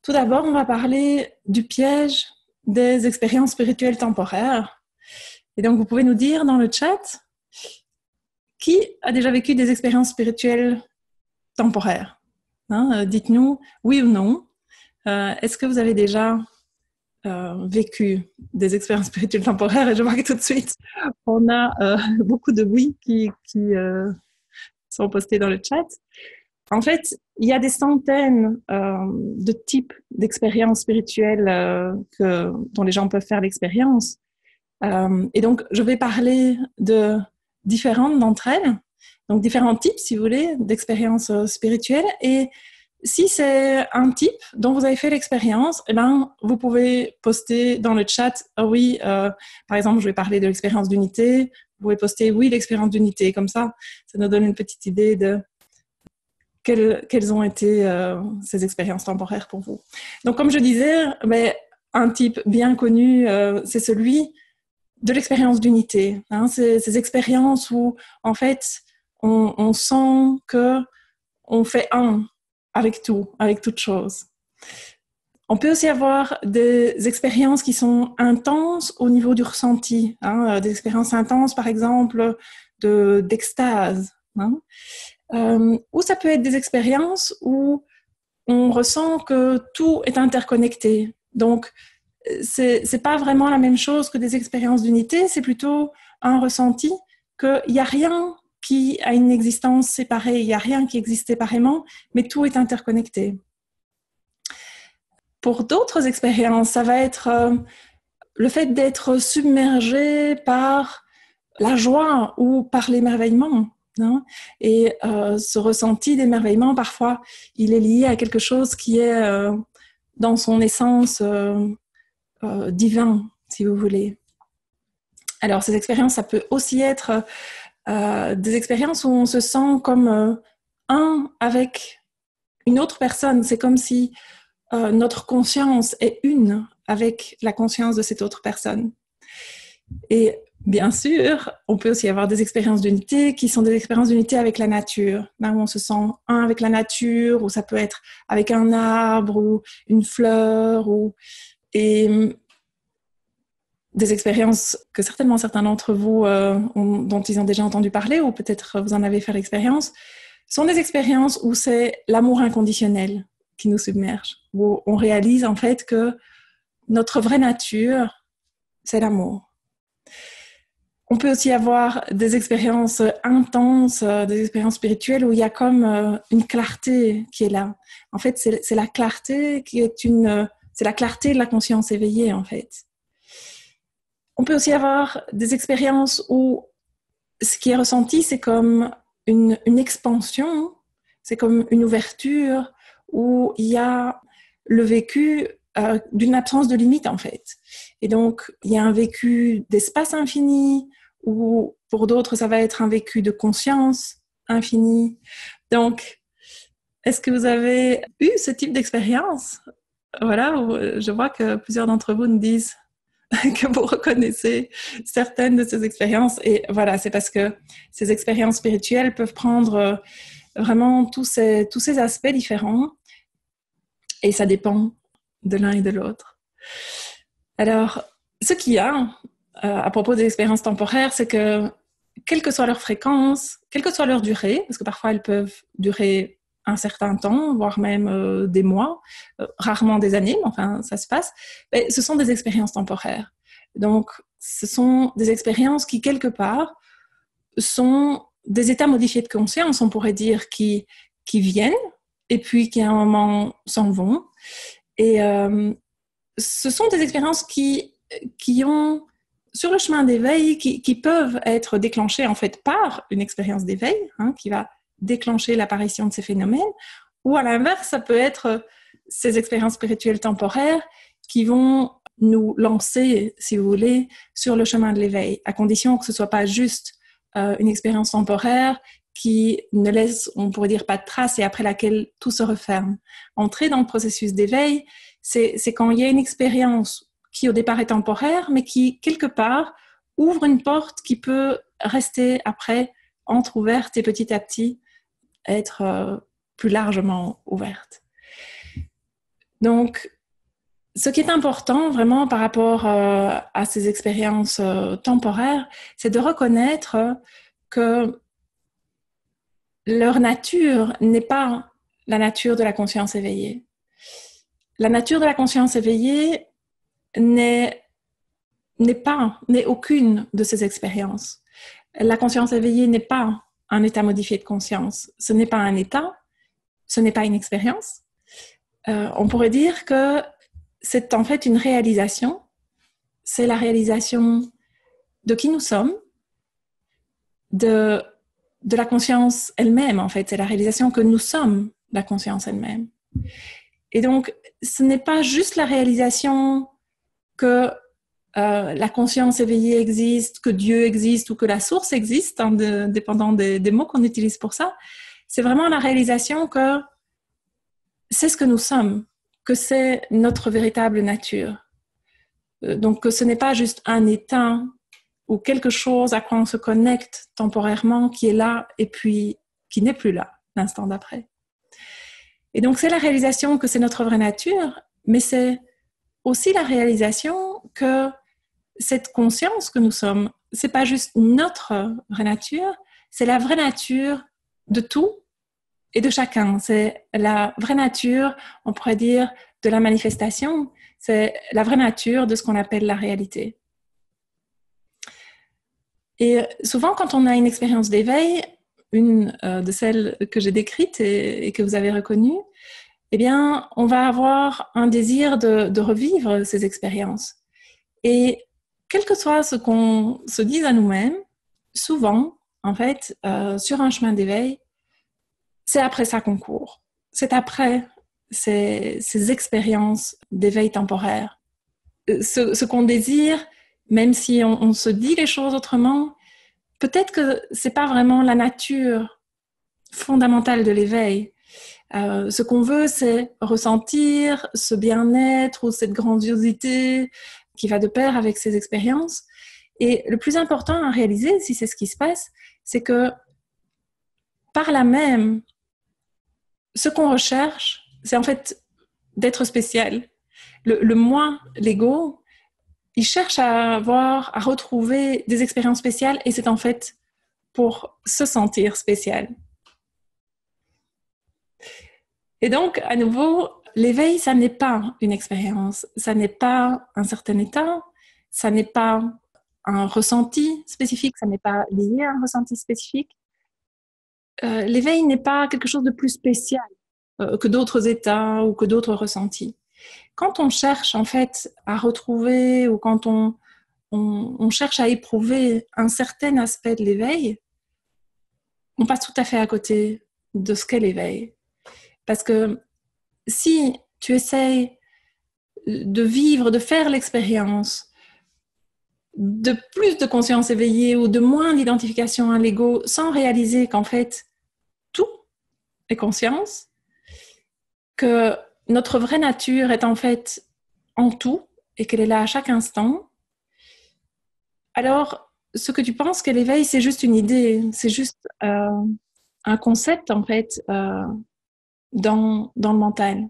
Tout d'abord, on va parler du piège des expériences spirituelles temporaires. Et donc, vous pouvez nous dire dans le chat qui a déjà vécu des expériences spirituelles temporaires. Dites-nous oui ou non. Est-ce que vous avez déjà vécu des expériences spirituelles temporaires? Et je vois que tout de suite, on a beaucoup de oui qui sont postés dans le chat. En fait, il y a des centaines de types d'expériences spirituelles dont les gens peuvent faire l'expérience. Et donc, je vais parler de différentes d'entre elles, donc différents types, si vous voulez, d'expériences spirituelles. Et si c'est un type dont vous avez fait l'expérience, eh ben, vous pouvez poster dans le chat, oui, par exemple, je vais parler de l'expérience d'unité. Vous pouvez poster, oui, l'expérience d'unité. Comme ça nous donne une petite idée de quelles ont été ces expériences temporaires pour vous. Donc, comme je disais, un type bien connu, c'est celui de l'expérience d'unité. Ces expériences où, en fait, on sent qu'on fait un avec tout, avec toute chose. On peut aussi avoir des expériences qui sont intenses au niveau du ressenti. Des expériences intenses, par exemple, d'extase. Ou ça peut être des expériences où on ressent que tout est interconnecté. Donc, c'est pas vraiment la même chose que des expériences d'unité, c'est plutôt un ressenti qu'il n'y a rien qui a une existence séparée, il n'y a rien qui existe séparément, mais tout est interconnecté. Pour d'autres expériences, ça va être le fait d'être submergé par la joie ou par l'émerveillement. Et ce ressenti d'émerveillement, parfois, il est lié à quelque chose qui est dans son essence divin, si vous voulez. Alors, ces expériences, ça peut aussi être des expériences où on se sent comme un avec une autre personne. C'est comme si notre conscience est une avec la conscience de cette autre personne. Et bien sûr, on peut aussi avoir des expériences d'unité qui sont des expériences d'unité avec la nature, où on se sent un avec la nature, ou ça peut être avec un arbre ou une fleur, et des expériences que certainement certains d'entre vous dont ils ont déjà entendu parler, ou peut-être vous en avez fait l'expérience, sont des expériences où c'est l'amour inconditionnel qui nous submerge, où on réalise en fait que notre vraie nature, c'est l'amour. On peut aussi avoir des expériences intenses, des expériences spirituelles où il y a comme une clarté qui est là. En fait, c'est la clarté qui est c'est la clarté de la conscience éveillée, en fait. On peut aussi avoir des expériences où ce qui est ressenti, c'est comme une expansion, c'est comme une ouverture, où il y a le vécu d'une absence de limite, en fait. Et donc, il y a un vécu d'espace infini, ou pour d'autres, ça va être un vécu de conscience infinie. Donc, est-ce que vous avez eu ce type d'expérience? Voilà, je vois que plusieurs d'entre vous nous disent que vous reconnaissez certaines de ces expériences. Et voilà, c'est parce que ces expériences spirituelles peuvent prendre vraiment tous ces aspects différents. Et ça dépend de l'un et de l'autre. Alors, ce qu'il y a à propos des expériences temporaires, c'est que quelle que soit leur fréquence, quelle que soit leur durée, parce que parfois elles peuvent durer un certain temps, voire même des mois, rarement des années, mais enfin ça se passe, mais ce sont des expériences temporaires. Donc, ce sont des expériences qui, quelque part, sont des états modifiés de conscience, on pourrait dire, qui viennent et puis qui, à un moment, s'en vont. Et ce sont des expériences qui ont, sur le chemin d'éveil, qui peuvent être déclenchées en fait par une expérience d'éveil, qui va déclencher l'apparition de ces phénomènes, ou à l'inverse, ça peut être ces expériences spirituelles temporaires qui vont nous lancer, si vous voulez, sur le chemin de l'éveil, à condition que ce ne soit pas juste une expérience temporaire qui ne laisse, on pourrait dire, pas de traces et après laquelle tout se referme. Entrer dans le processus d'éveil, c'est quand il y a une expérience qui au départ est temporaire, mais qui, quelque part, ouvre une porte qui peut rester après entrouverte et petit à petit être plus largement ouverte. Donc, ce qui est important vraiment par rapport à ces expériences temporaires, c'est de reconnaître que leur nature n'est pas la nature de la conscience éveillée. La nature de la conscience éveillée n'est aucune de ces expériences. La conscience éveillée n'est pas un état modifié de conscience. Ce n'est pas un état, ce n'est pas une expérience. On pourrait dire que c'est en fait une réalisation. C'est la réalisation de qui nous sommes, de la conscience elle-même, en fait. C'est la réalisation que nous sommes la conscience elle-même. Et donc, ce n'est pas juste la réalisation que la conscience éveillée existe, que Dieu existe ou que la source existe, hein, dépendant des mots qu'on utilise pour ça. C'est vraiment la réalisation que c'est ce que nous sommes, que c'est notre véritable nature. Donc, que ce n'est pas juste un état ou quelque chose à quoi on se connecte temporairement qui est là et puis qui n'est plus là l'instant d'après. Et donc, c'est la réalisation que c'est notre vraie nature, mais c'est aussi la réalisation que cette conscience que nous sommes, c'est pas juste notre vraie nature, c'est la vraie nature de tout et de chacun. C'est la vraie nature, on pourrait dire, de la manifestation. C'est la vraie nature de ce qu'on appelle la réalité. Et souvent, quand on a une expérience d'éveil, une de celles que j'ai décrites et que vous avez reconnues, eh bien, on va avoir un désir de revivre ces expériences. Et quel que soit ce qu'on se dise à nous-mêmes, souvent, en fait, sur un chemin d'éveil, c'est après ça qu'on court. C'est après ces expériences d'éveil temporaire. Ce qu'on désire, même si on se dit les choses autrement, peut-être que c'est pas vraiment la nature fondamentale de l'éveil. Ce qu'on veut, c'est ressentir ce bien-être ou cette grandiosité qui va de pair avec ces expériences. Et le plus important à réaliser, si c'est ce qui se passe, c'est que par là même, ce qu'on recherche, c'est en fait d'être spécial. Le moi, l'ego, il cherche à retrouver des expériences spéciales et c'est en fait pour se sentir spécial. Et donc, à nouveau, l'éveil, ça n'est pas une expérience, ça n'est pas un certain état, ça n'est pas un ressenti spécifique, ça n'est pas lié à un ressenti spécifique. L'éveil n'est pas quelque chose de plus spécial que d'autres états ou que d'autres ressentis. Quand on cherche en fait à retrouver ou quand on cherche à éprouver un certain aspect de l'éveil, on passe tout à fait à côté de ce qu'est l'éveil. Parce que si tu essayes de vivre, de faire l'expérience de plus de conscience éveillée ou de moins d'identification à l'ego sans réaliser qu'en fait, tout est conscience, que notre vraie nature est en fait en tout et qu'elle est là à chaque instant, alors ce que tu penses qu'est l'éveil, c'est juste une idée, c'est juste un concept en fait dans le mental.